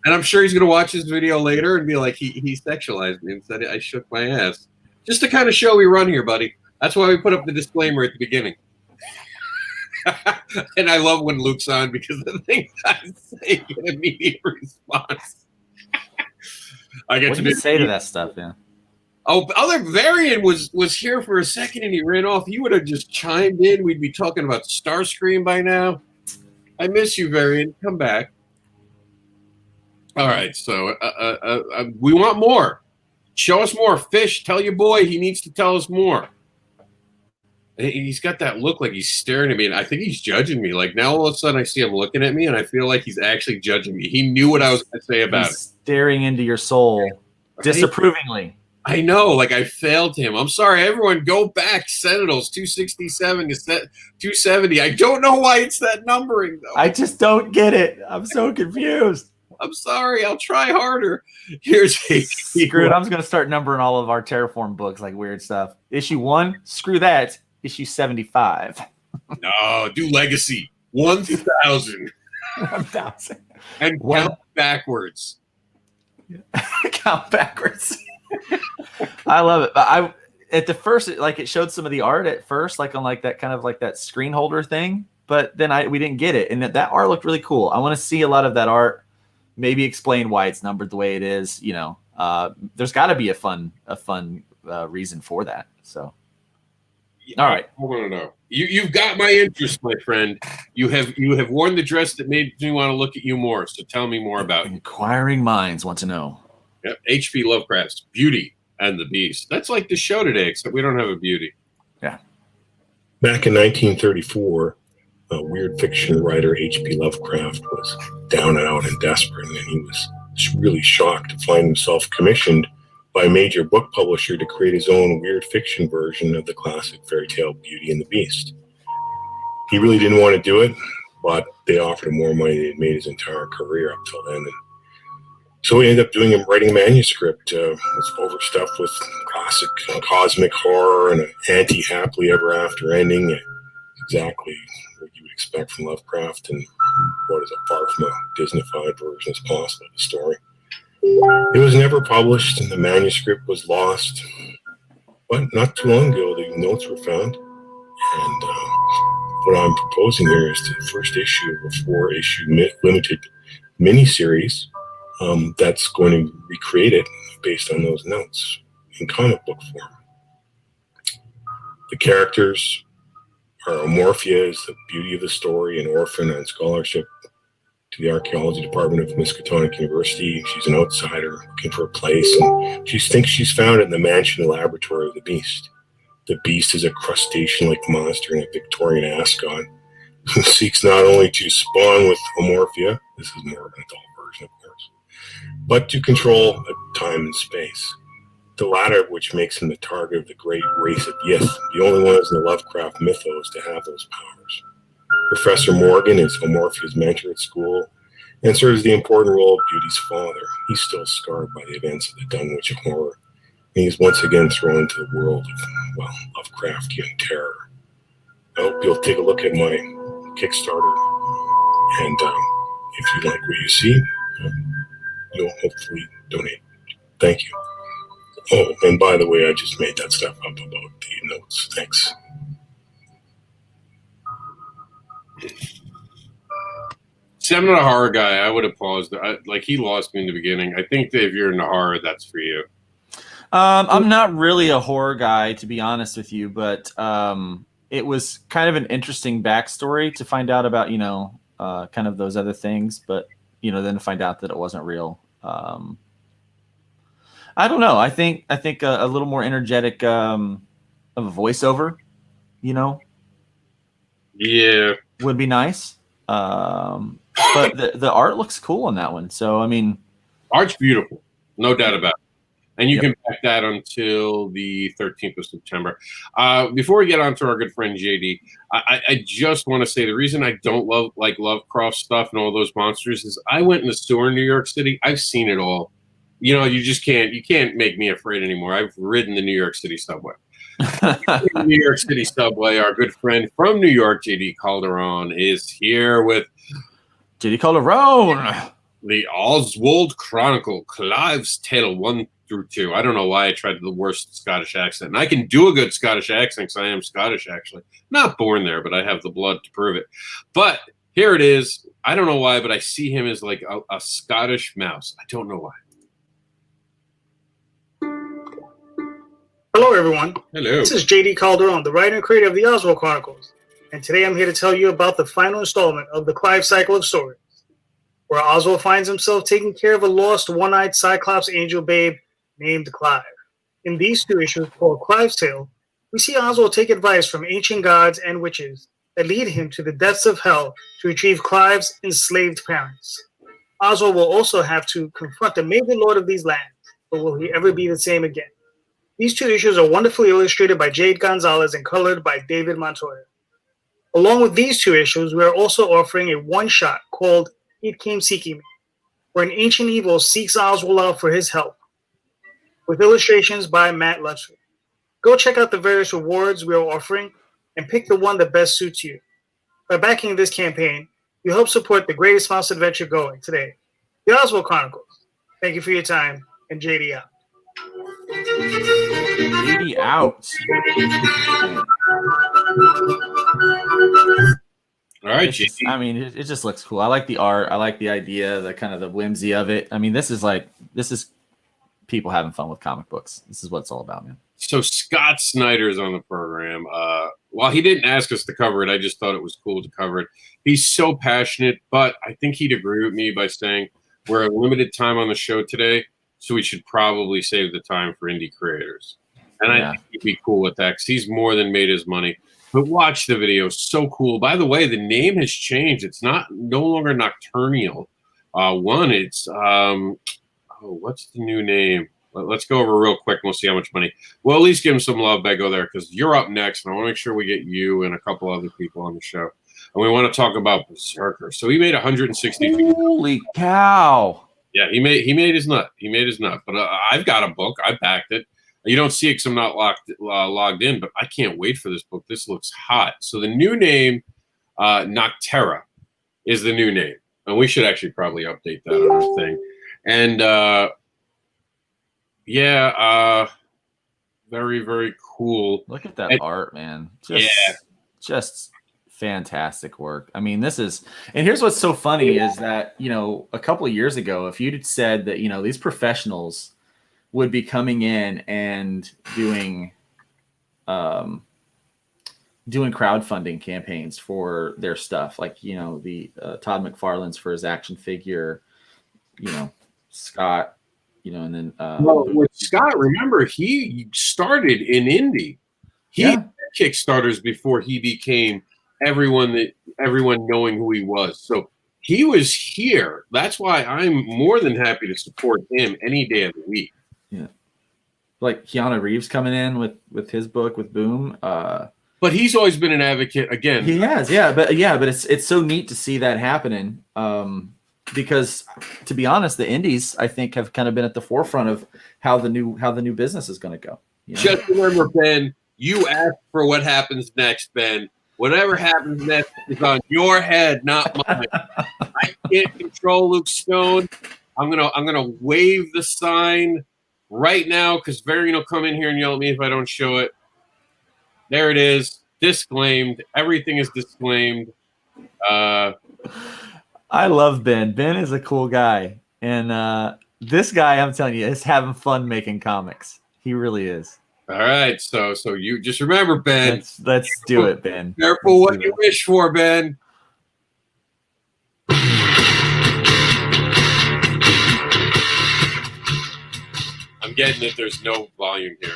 And I'm sure he's going to watch this video later and be like, he sexualized me and said I shook my ass. Just the kind of show we run here, buddy. That's why we put up the disclaimer at the beginning. And I love when Luke's on, because the things I say get immediate response. I get what to do you say to that stuff, yeah? Oh, other Varian was here for a second and he ran off. He would have just chimed in. We'd be talking about Starscream by now. I miss you, Varian. Come back. All right, so we want more. Show us more. Fish, tell your boy he needs to tell us more. He's got that look like he's staring at me, and I think he's judging me. Like, now all of a sudden I see him looking at me, and I feel like he's actually judging me. He knew what I was going to say about it. Staring into your soul disapprovingly. I know, like I failed him. I'm sorry, everyone. Go back. Sentinels 267 to 270. I don't know why it's that numbering, though. I just don't get it. I'm so confused. I'm sorry. I'll try harder. Here's screw it. I'm just going to start numbering all of our Terraform books like weird stuff. Issue 1, screw that. Issue 75. No, do Legacy 1000. 1000. And count backwards. Count backwards. I love it. I at the first, like, it showed some of the art at first, like on like that kind of like that screen holder thing, but then we didn't get it, and that art looked really cool. I want to see a lot of that art. Maybe explain why it's numbered the way it is. There's got to be a fun reason for that. So, all right. I want to know. You've got my interest, my friend. You have worn the dress that made me want to look at you more. So tell me more about it. Inquiring minds want to know. Yep. H.P. Lovecraft's Beauty and the Beast. That's like the show today, except we don't have a beauty. Yeah. Back in 1934, weird fiction writer H.P. Lovecraft was down and out and desperate, and he was really shocked to find himself commissioned by a major book publisher to create his own weird fiction version of the classic fairy tale Beauty and the Beast. He really didn't want to do it, but they offered him more money than he'd made his entire career up till then. And so he ended up writing a manuscript. It's overstuffed with classic cosmic horror and an anti-happily ever after ending. Exactly what you would expect from Lovecraft, and what is a far from a Disney-fied version as possible of the story. It was never published, and the manuscript was lost. But not too long ago, the notes were found. And what I'm proposing here is the first issue of a 4-issue limited miniseries that's going to recreate it based on those notes in comic book form. The characters are Amorphia is the beauty of the story, an orphan on scholarship to the archaeology department of Miskatonic University. She's an outsider looking for a place, and she thinks she's found it in the mansion and laboratory of the Beast. The Beast is a crustacean-like monster and a Victorian ascot who seeks not only to spawn with Amorphia, this is more of an adult version, of course, but to control time and space. the latter of which makes him the target of the great race of Yith, the only ones in the Lovecraft mythos to have those powers. Professor Morgan is Omorphia's mentor at school and serves the important role of Beauty's father. He's still scarred by the events of the Dunwich horror, and he's once again thrown into the world of, well, Lovecraftian terror. I hope you'll take a look at my Kickstarter, and if you like what you see, you'll hopefully donate. Thank you. Oh, and by the way, I just made that stuff up about the notes. Thanks. See, I'm not a horror guy. I would have paused. Like, he lost me in the beginning. I think that if you're into horror, that's for you. I'm not really a horror guy, to be honest with you, but it was kind of an interesting backstory to find out about, kind of those other things, but, then to find out that it wasn't real. I don't know. I think a little more energetic of a voiceover, Yeah, would be nice. But the art looks cool on that one. So, I mean, art's beautiful. No doubt about it. And you can back that until the 13th of September. Before we get on to our good friend JD, I just want to say the reason I don't love Lovecraft stuff and all those monsters is I went in the store in New York City. I've seen it all. You just can't make me afraid anymore. I've ridden the New York City subway. New York City subway, our good friend from New York, JD Calderon, is here with JD Calderon, the Oswald Chronicle, Clive's Tale 1 through 2. I don't know why I tried the worst Scottish accent. And I can do a good Scottish accent because I am Scottish, actually. Not born there, but I have the blood to prove it. But here it is. I don't know why, but I see him as like a Scottish mouse. I don't know why. Hello, everyone. Hello. This is JD Calderon, the writer and creator of the Oswald Chronicles. And today I'm here to tell you about the final installment of the Clive cycle of stories, where Oswald finds himself taking care of a lost one-eyed Cyclops angel babe named Clive. In these two issues called Clive's Tale, we see Oswald take advice from ancient gods and witches that lead him to the depths of hell to retrieve Clive's enslaved parents. Oswald will also have to confront the major lord of these lands, but will he ever be the same again? These two issues are wonderfully illustrated by Jade Gonzalez and colored by David Montoya. Along with these two issues, we are also offering a one-shot called It Came Seeking Me, where an ancient evil seeks Oswald out for his help, with illustrations by Matt Lutzford. Go check out the various rewards we are offering and pick the one that best suits you. By backing this campaign, you help support the greatest mouse adventure going today, the Oswald Chronicles. Thank you for your time, and JD out. JD out. All right, JD. I mean, it just looks cool. I like the art. I like the idea, the kind of the whimsy of it. I mean, this is people having fun with comic books. This is what it's all about, man. So Scott Snyder's on the program. While he didn't ask us to cover it, I just thought it was cool to cover it. He's so passionate, but I think he'd agree with me by saying we're a limited time on the show today, so we should probably save the time for indie creators. And I think he'd be cool with that because he's more than made his money. But watch the video. So cool. By the way, the name has changed. It's no longer Nocturnal. It's what's the new name? Let's go over real quick and we'll see how much money. Well, at least give him some love, Bego, there, because you're up next, and I want to make sure we get you and a couple other people on the show. And we want to talk about Berserker. So he made 160. Holy cow! Yeah, he made his nut. He made his nut. But I've got a book. I backed it. You don't see it because I'm not logged in, but I can't wait for this book. This looks hot. So the new name, Noctera, is the new name. And we should actually probably update that on our thing. And very, very cool. Look at that art, man. Just fantastic work. I mean, and here's what's so funny is that, a couple of years ago, if you'd said that, these professionals would be coming in and doing crowdfunding campaigns for their stuff, like, the Todd McFarlane's for his action figure, Scott, and then with Scott, remember, he started in indie. He had Kickstarters before he became everyone knowing who he was. So he was here. That's why I'm more than happy to support him any day of the week. Yeah. like Keanu Reeves coming in with his book with Boom. But he's always been an advocate. Again, he has, but it's so neat to see that happening. Because to be honest, the indies I think have kind of been at the forefront of how the new business is going to go. You know? Just remember, Ben, you asked for what happens next, Ben. Whatever happens next is on your head, not mine. I can't control Luke Stone. I'm gonna wave the sign right now because Varian will come in here and yell at me if I don't show it. There it is, disclaimed. Everything is disclaimed. I love Ben. Ben is a cool guy, and this guy, I'm telling you, is having fun making comics. He really is. All right, so you just remember, Ben. Let's do it, Ben. Careful what you wish for, Ben. I'm getting that there's no volume here.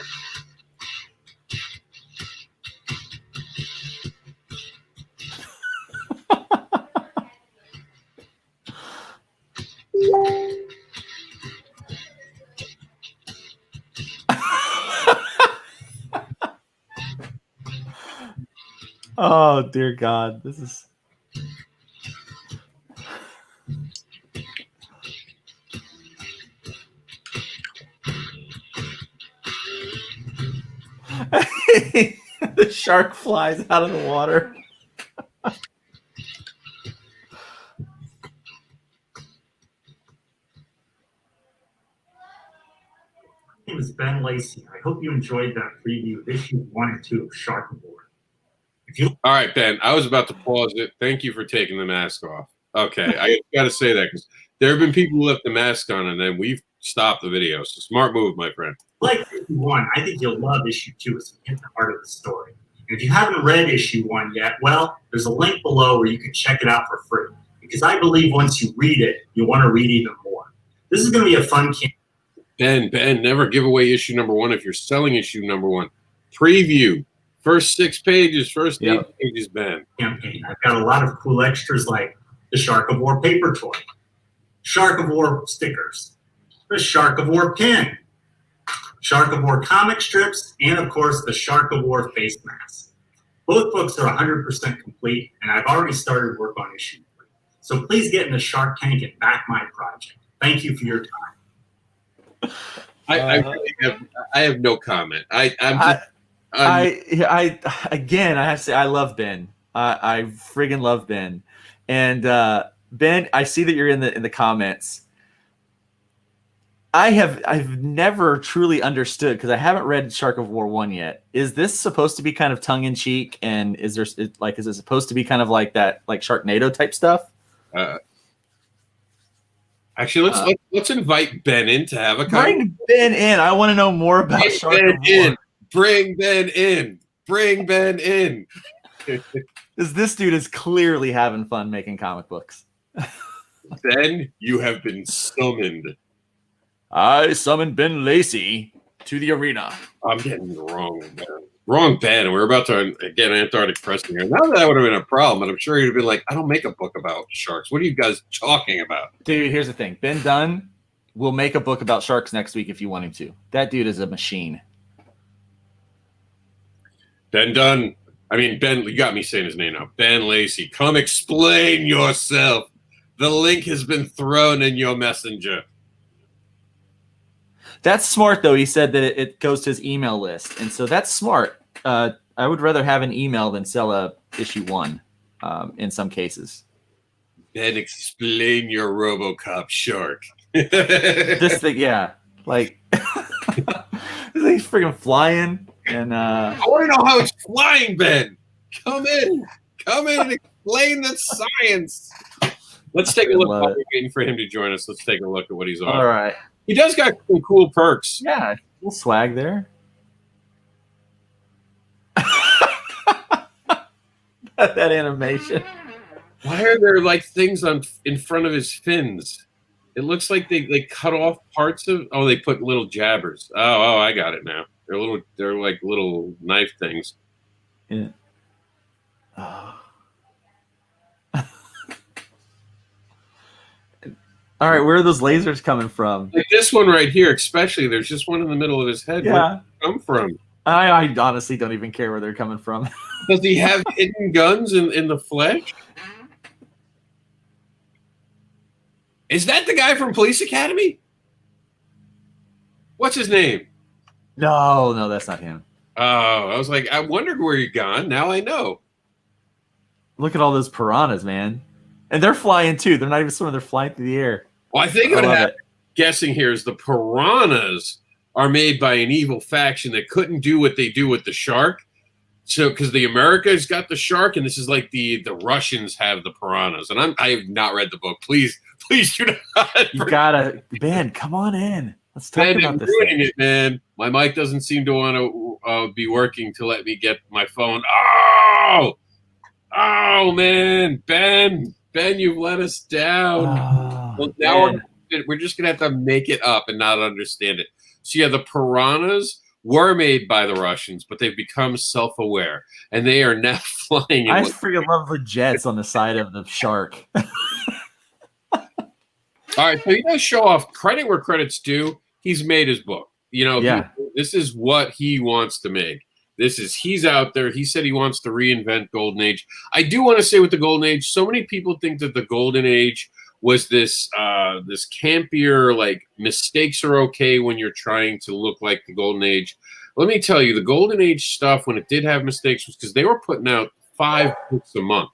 Oh dear God, this is. The shark flies out of the water. My name is Ben Lacey. I hope you enjoyed that preview of issue 1 and 2 of Sharkboard. All right, Ben, I was about to pause it. Thank you for taking the mask off. Okay, I got to say that because there have been people who left the mask on and then we've stopped the video. So smart move, my friend. Like issue 1, I think you'll love issue 2 as we hit the heart of the story. And if you haven't read issue 1 yet, well, there's a link below where you can check it out for free. Because I believe once you read it, you'll want to read even more. This is going to be a fun campaign. Ben, never give away issue number 1 if you're selling issue number 1. Preview. First 6 pages, first 8 pages, Ben. Campaign. I've got a lot of cool extras like the Shark of War paper toy, Shark of War stickers, the Shark of War pin, Shark of War comic strips, and of course the Shark of War face mask. Both books are 100% complete, and I've already started work on issue 3. So please get in the Shark Tank and back my project. Thank you for your time. I really have no comment. Again, I have to say, I love Ben. I friggin' love Ben. And Ben, I see that you're in the comments. I've never truly understood because I haven't read Shark of War 1 yet. Is this supposed to be kind of tongue in cheek? And is it supposed to be kind of like that, like Sharknado type stuff? Actually, let's invite Ben in to have a conversation. Bring Ben in. I want to know more about Shark of War. Bring Ben in. Bring Ben in. This dude is clearly having fun making comic books. Ben, you have been summoned. I summoned Ben Lacey to the arena. I'm getting the wrong Ben. We're about to get Antarctic Pressing here. Now that would have been a problem, but I'm sure he'd have been like, I don't make a book about sharks. What are you guys talking about? Dude, here's the thing. Ben Dunn will make a book about sharks next week if you want him to. That dude is a machine. Ben Dunn. I mean, Ben, you got me saying his name now. Ben Lacey. Come explain yourself. The link has been thrown in your messenger. That's smart, though. He said that it goes to his email list. And so that's smart. I would rather have an email than sell a issue 1 in some cases. Ben, explain your RoboCop shark. This thing, yeah. Like, this thing's freaking flying. And I want to know how it's flying, Ben. Come in and explain the science. Let's take a look while we're waiting for him to join us. Let's take a look at what he's on. All right. He does got some cool perks. Yeah, cool swag there. That animation. Why are there like things in front of his fins? It looks like they cut off parts of. Oh, they put little jabbers. Oh, I got it now. They're like little knife things. Yeah. Oh. All right, where are those lasers coming from? Like this one right here, especially. There's just one in the middle of his head. Yeah. Where did it come from? I honestly don't even care where they're coming from. Does he have hidden guns in the flesh? Is that the guy from Police Academy? What's his name? No, that's not him. Oh, I was like, I wondered where he gone. Now I know. Look at all those piranhas, man. And they're flying too. They're not even swimming, they're flying through the air. Well, I think what I'm guessing here is the piranhas are made by an evil faction that couldn't do what they do with the shark. So, because the Americas got the shark, and this is like the Russians have the piranhas. And I have not read the book. Please do not. You gotta, Ben, come on in. Let's talk about this. Ruining it, man. My mic doesn't seem to want to be working to let me get my phone. Oh, man, Ben, you've let us down. Well, now we're just gonna have to make it up and not understand it. So yeah, the piranhas were made by the Russians, but they've become self-aware, and they are now flying. I freaking love the jets on the side of the shark. All right, so he does show off credit where credit's due. He's made his book. You know, this is what he wants to make. He's out there. He said he wants to reinvent Golden Age. I do want to say with the Golden Age, so many people think that the Golden Age was this campier, like mistakes are okay when you're trying to look like the Golden Age. Let me tell you, the Golden Age stuff, when it did have mistakes, was because they were putting out 5 books a month.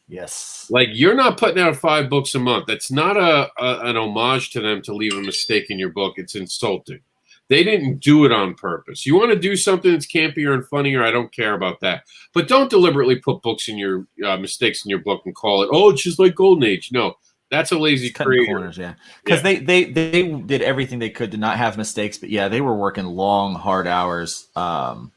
Yes. Like, you're not putting out 5 books a month. That's not an homage to them to leave a mistake in your book. It's insulting. They didn't do it on purpose. You want to do something that's campier and funnier, I don't care about that. But don't deliberately put books in your mistakes in your book and call it, oh, it's just like Golden Age. No, that's a lazy creator. Corners, yeah. Because they did everything they could to not have mistakes, but yeah, they were working long, hard hours. And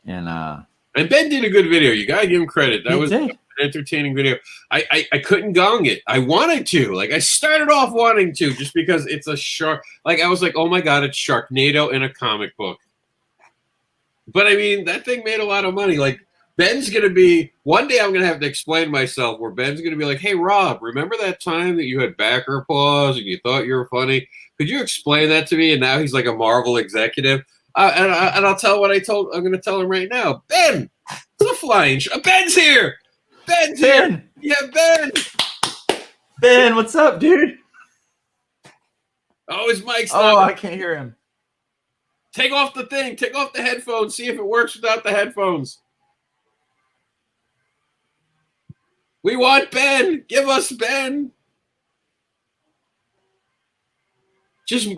Ben did a good video. You gotta give him credit. That was an entertaining video. I couldn't gong it. I wanted to. Like, I started off wanting to just because it's a shark. Like, I was like, oh my God, it's Sharknado in a comic book. But I mean, that thing made a lot of money. Like, Ben's going to be, one day I'm going to have to explain myself where Ben's going to be like, hey, Rob, remember that time that you had backer applause and you thought you were funny? Could you explain that to me? And now he's like a Marvel executive. And I'll tell what I'm going to tell him right now. Ben, it's a flying Ben's here. Ben's here. Yeah, Ben. Ben, what's up, dude? Oh, his mic's not. Oh, I can't hear him. Take off the thing. Take off the headphones. See if it works without the headphones. We want Ben. Give us Ben. Just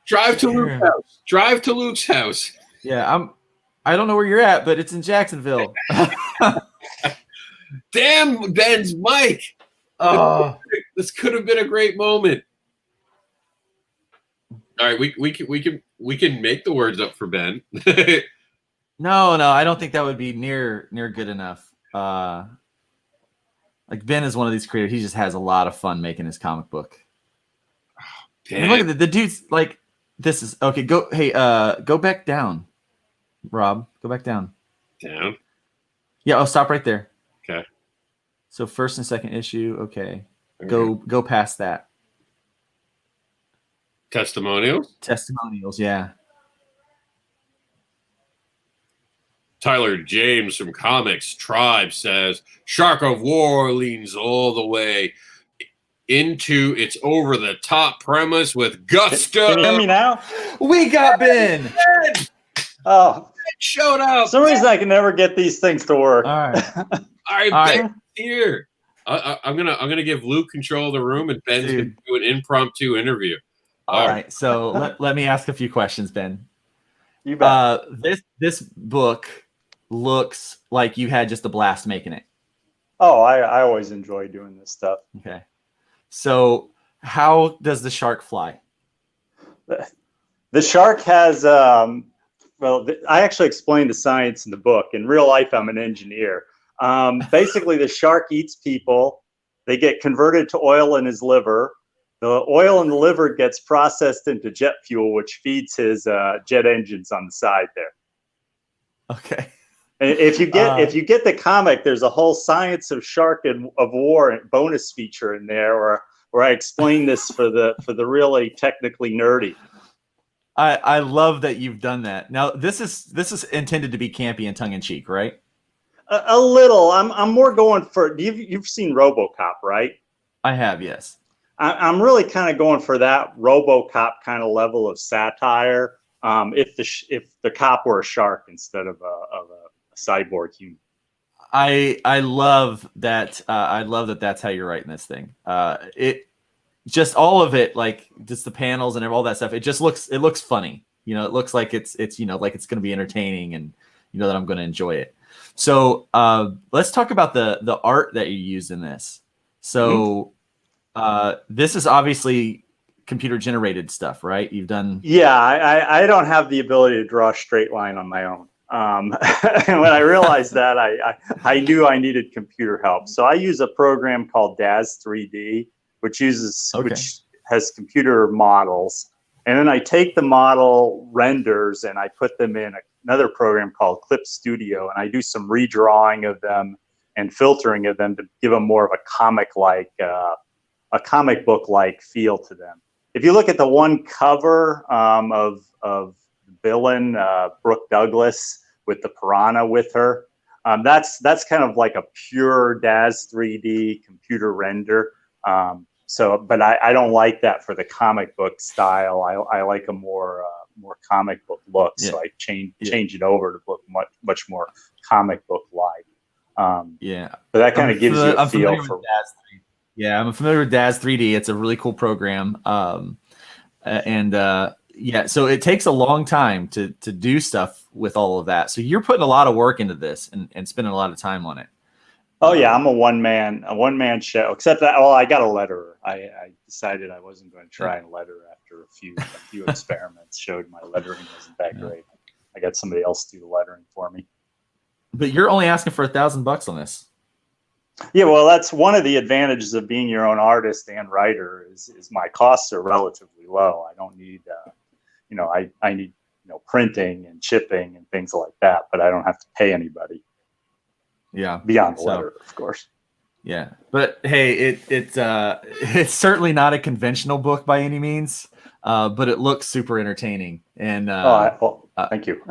drive to Luke's house. Drive to Luke's house. Yeah, I don't know where you're at, but it's in Jacksonville. Damn, Ben's mic. This could have been a great moment. All right, we can make the words up for Ben. No, I don't think that would be near good enough. Like, Ben is one of these creators. He just has a lot of fun making his comic book. I mean, look at the dude's like, this is okay. Go back down, Rob. Go back down. Down. Yeah. Oh, stop right there. Okay. So first and second issue. Okay. Go past that. Testimonials. Yeah. Tyler James from Comics Tribe says Shark of War leans all the way into its over-the-top premise with gusto. Can you hear me now? We got Ben. Oh, Ben showed up. For some reason I can never get these things to work. All right. Ben here. I'm gonna give Luke control of the room, and Ben's gonna do an impromptu interview. All right. So let me ask a few questions, Ben. You bet. This book looks like you had just a blast making it. Oh, I always enjoy doing this stuff. Okay. So how does the shark fly? The shark has, I actually explained the science in the book. In real life, I'm an engineer. Basically, the shark eats people. They get converted to oil in his liver. The oil in the liver gets processed into jet fuel, which feeds his jet engines on the side there. Okay. And if you get the comic, there's a whole Science of Shark and of War bonus feature in there, where where I explain this for the really technically nerdy. I love that you've done that. Now this is intended to be campy and tongue in cheek, right? A little. I'm more going for. You've seen RoboCop, right? I have, yes. I'm really kind of going for that RoboCop kind of level of satire. If the cop were a shark instead of a cyborg human. I love that. I love that. That's how you're writing this thing. It just all of it, like just the panels and all that stuff. It looks funny. You know, it looks like it's like it's going to be entertaining, and that I'm going to enjoy it. So let's talk about the art that you use in this. So this is obviously computer generated stuff, right? You've done. Yeah, I don't have the ability to draw a straight line on my own. And when I realized that, I knew I needed computer help. So I use a program called DAZ 3D, which has computer models. And then I take the model renders and I put them in another program called Clip Studio, and I do some redrawing of them and filtering of them to give them more of a comic book like feel to them. If you look at the one cover of villain Brooke Douglas with the piranha with her, that's kind of like a pure DAZ 3D computer render. But I don't like that for the comic book style. I like a more comic book look, so I change it over to look much more comic book like. But that kind of gives you a feel for. Yeah, I'm familiar with DAZ 3D. It's a really cool program. So it takes a long time to do stuff with all of that. So you're putting a lot of work into this and spending a lot of time on it. Oh yeah, I'm a one man show. Except that, I got a letterer. I decided I wasn't going to try and letter after a few experiments showed my lettering wasn't that great. I got somebody else do the lettering for me. But you're only asking for $1,000 on this. Yeah, well, that's one of the advantages of being your own artist and writer is my costs are relatively low. I don't need, I need, printing and shipping and things like that, but I don't have to pay anybody. Yeah, beyond the letter, of course. Yeah, but hey, it's certainly not a conventional book by any means, but it looks super entertaining. And thank you.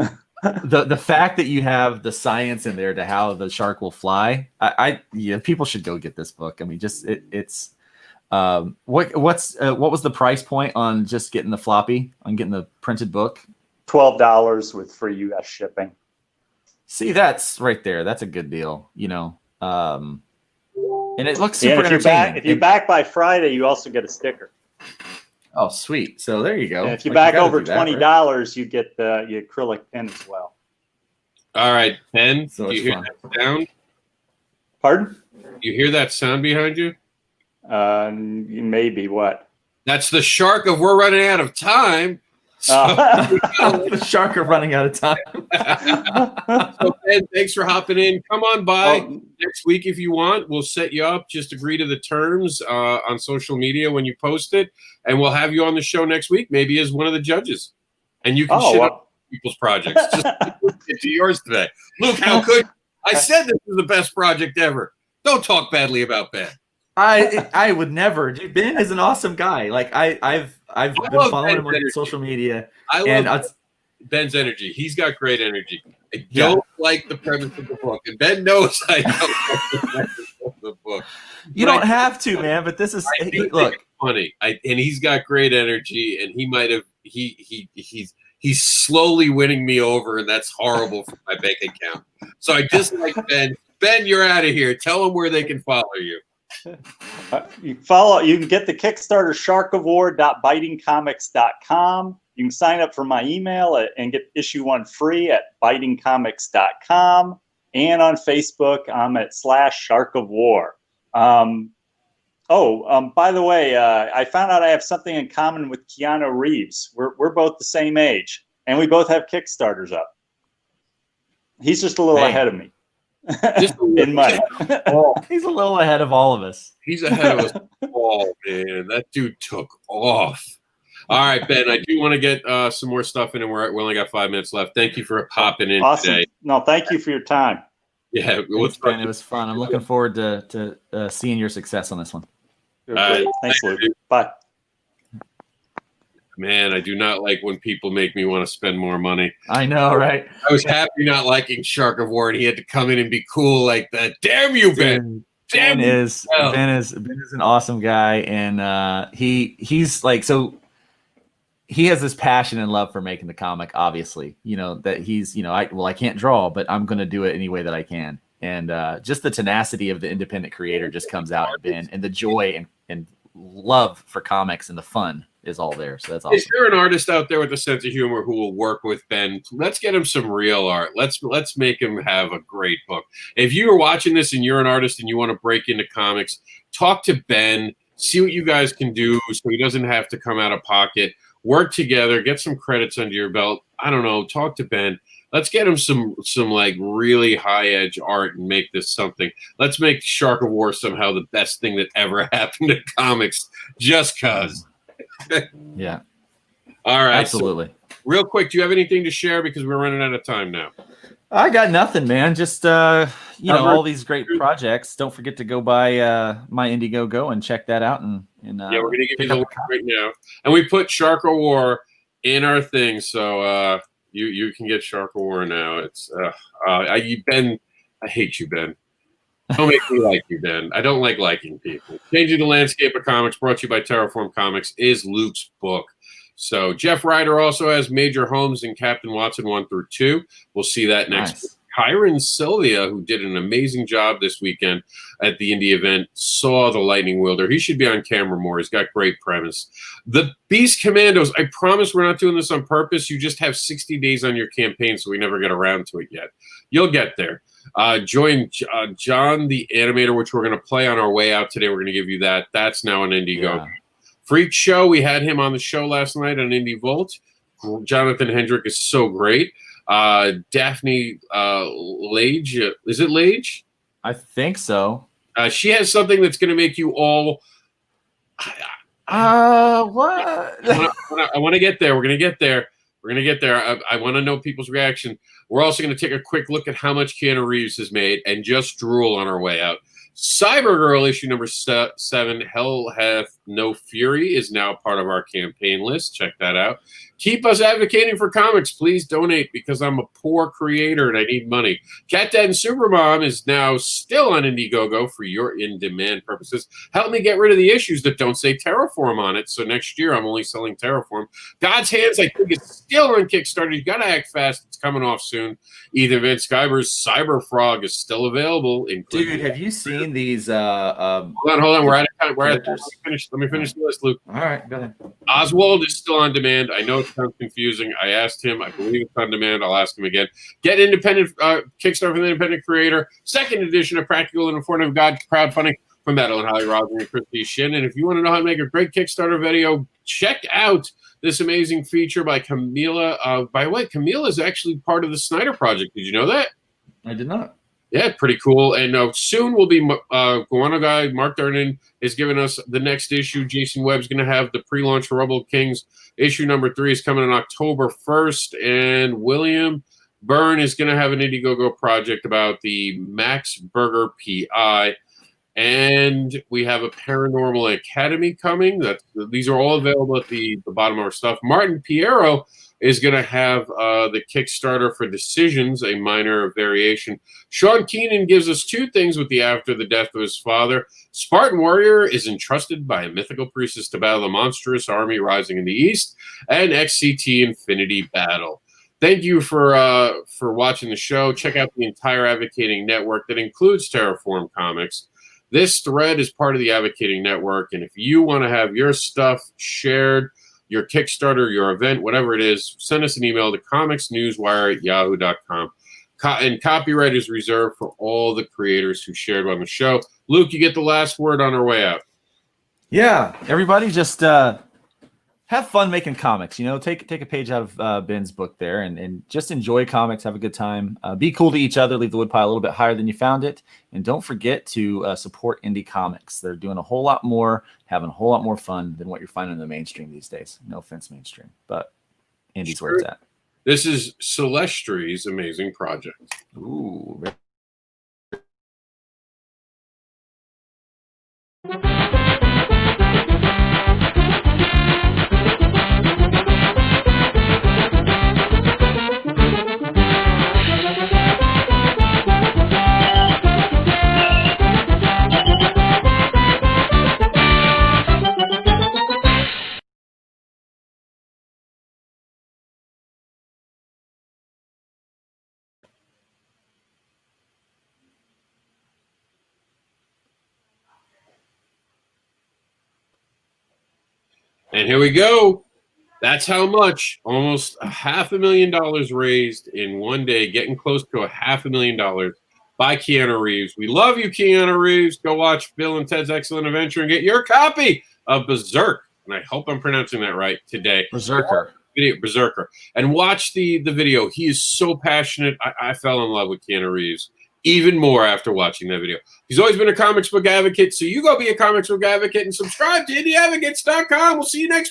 the fact that you have the science in there to how the shark will fly, people should go get this book. I mean, what was the price point on just getting the floppy, on getting the printed book? $12 with free U.S. shipping. See, that's right there. That's a good deal, and it looks super entertaining. If you back by Friday, you also get a sticker. Oh, sweet! So there you go. And if you back over $20, you get the acrylic pen as well. All right, Ben. Do you hear that sound? Pardon? You hear that sound behind you? Maybe what? That's the shark of we're running out of time. So the shark are running out of time. So Ben, thanks for hopping in. Come on by next week if you want. We'll set you up. Just agree to the terms on social media when you post it, and we'll have you on the show next week, maybe as one of the judges. And you can shit on people's projects. Just get to yours today. Luke, how could I said this is the best project ever. Don't talk badly about Ben. I would never. Dude, Ben is an awesome guy. Like I've been following him on social media. I love Ben's energy. He's got great energy. I don't like the premise of the book, and Ben knows I don't like the premise of the book. You don't have to, man. But this is look funny. And he's got great energy, and he might have he's slowly winning me over, and that's horrible for my bank account. So I just like Ben. Ben, you're out of here. Tell them where they can follow you. You can get the Kickstarter sharkofwar.bitingcomics.com. You can sign up for my email and get issue 1 free at bitingcomics.com, and on Facebook I'm at /sharkofwar. By the way, I found out I have something in common with Keanu Reeves. We're both the same age, and we both have Kickstarters up. He's just a little ahead of me. Just in money. He's a little ahead of all of us. He's ahead of us all, man. That dude took off. All right, Ben, I do want to get some more stuff in, and we only got 5 minutes left. Thank you for popping in today. No, thank you for your time. Yeah, Thanks, Ben. It was fun. I'm looking forward to seeing your success on this one. Great. Thanks, Luke. Bye. Man, I do not like when people make me want to spend more money. I know, right? I was happy not liking Shark of War, and he had to come in and be cool like that. Damn you, Ben! Ben is an awesome guy, and he's like, so he has this passion and love for making the comic. Obviously, you know that he's, you know, I can't draw, but I'm gonna do it any way that I can, and just the tenacity of the independent creator just comes out in Ben, and the joy and love for comics and the fun is all there. So that's awesome. Is there an artist out there with a sense of humor who will work with Ben? Let's get him some real art. Let's make him have a great book. If you are watching this and you're an artist and you want to break into comics, talk to Ben, see what you guys can do so he doesn't have to come out of pocket. Work together, get some credits under your belt. I don't know, talk to Ben. Let's get him some like really high edge art and make this something. Let's make Shark of War somehow the best thing that ever happened to comics just cause. Yeah. All right. Absolutely. So, real quick, do you have anything to share? Because we're running out of time now. I got nothing, man. Just you know, all these great projects. Don't forget to go by my Indiegogo and check that out. And yeah, we're gonna give you the link right now. And we put Shark of War in our thing, so you can get Shark of War now. It's Ben. I hate you, Ben. Don't make me like you, Ben. I don't like liking people. Changing the Landscape of Comics, brought to you by Terraform Comics, is Luke's book. So Jeff Ryder also has Major Holmes and Captain Watson 1 through 2. We'll see that next week. Kyron Sylvia, who did an amazing job this weekend at the indie event, saw the Lightning Wielder. He should be on camera more. He's got great premise. The Beast Commandos, I promise we're not doing this on purpose. You just have 60 days on your campaign, so we never get around to it yet. You'll get there. Join John the Animator, which we're going to play on our way out today. We're going to give you that. That's now an Indiegogo. Yeah. Freak Show, we had him on the show last night on Indie Volt. Jonathan Hendrick is so great. Daphne Lage, is it Lage? I think so. She has something that's going to make you all. What? I want to get there. We're going to get there. We're going to get there. I want to know people's reaction. We're also going to take a quick look at how much Keanu Reeves has made and just drool on our way out. Cybergirl issue number 7, Hell Hath No Fury, is now part of our campaign list. Check that out. Keep us advocating for comics. Please donate because I'm a poor creator and I need money. Cat Dad and Supermom is now still on Indiegogo for your in-demand purposes. Help me get rid of the issues that don't say Terraform on it. So next year I'm only selling Terraform. God's Hands, I think, is still on Kickstarter. You got to act fast. It's coming off soon. Ethan Van Sciver's Cyber Frog is still available. Dude, have you seen these? Hold on. We're out of time. Let me finish the list, Luke. All right, go ahead. Oswald is still on demand. I know it sounds confusing. I asked him. I believe it's on demand. I'll ask him again. Get independent Kickstarter for the independent creator. Second edition of Practical and Informative God crowdfunding from Madeline Holly Rosen and Christy Shin. And if you want to know how to make a great Kickstarter video, check out this amazing feature by Camila. By the way, Camila is actually part of the Snyder Project. Did you know that? I did not. Yeah, pretty cool. And soon will be Guano guy Mark Durnan is giving us the next issue. Jason Webb's going to have the pre-launch for Rebel Kings. Issue number 3 is coming on October 1st. And William Byrne is going to have an Indiegogo project about the Max Berger PI. And we have a Paranormal Academy coming. These are all available at the bottom of our stuff. Martin Piero is going to have the Kickstarter for Decisions, a minor variation. Sean Keenan gives us 2 things with the after the death of his father. Spartan Warrior is entrusted by a mythical priestess to battle the monstrous army rising in the east. And XCT Infinity Battle. Thank you for watching the show. Check out the entire Advocating Network that includes Terraform Comics. This thread is part of the Advocating Network, and if you want to have your stuff shared, your Kickstarter, your event, whatever it is, send us an email to comicsnewswire@yahoo.com. And copyright is reserved for all the creators who shared on the show. Luke, you get the last word on our way out. Yeah, everybody just have fun making comics. You know, take a page out of Ben's book there and just enjoy comics. Have a good time. Be cool to each other. Leave the woodpile a little bit higher than you found it. And don't forget to support indie comics. They're doing a whole lot more, having a whole lot more fun than what you're finding in the mainstream these days. No offense, mainstream, but indie's where it's at. This is Celestry's amazing project. Ooh. And here we go. That's how much, almost $500,000 raised in one day, getting close to $500,000 by Keanu Reeves. We love you, Keanu Reeves. Go watch Bill and Ted's Excellent Adventure and get your copy of Berserk. And I hope I'm pronouncing that right today. Berserker. Berserker. And watch the video. He is so passionate. I fell in love with Keanu Reeves even more after watching that video. He's always been a comics book advocate, so you go be a comics book advocate and subscribe to IndieAdvocates.com. We'll see you next week.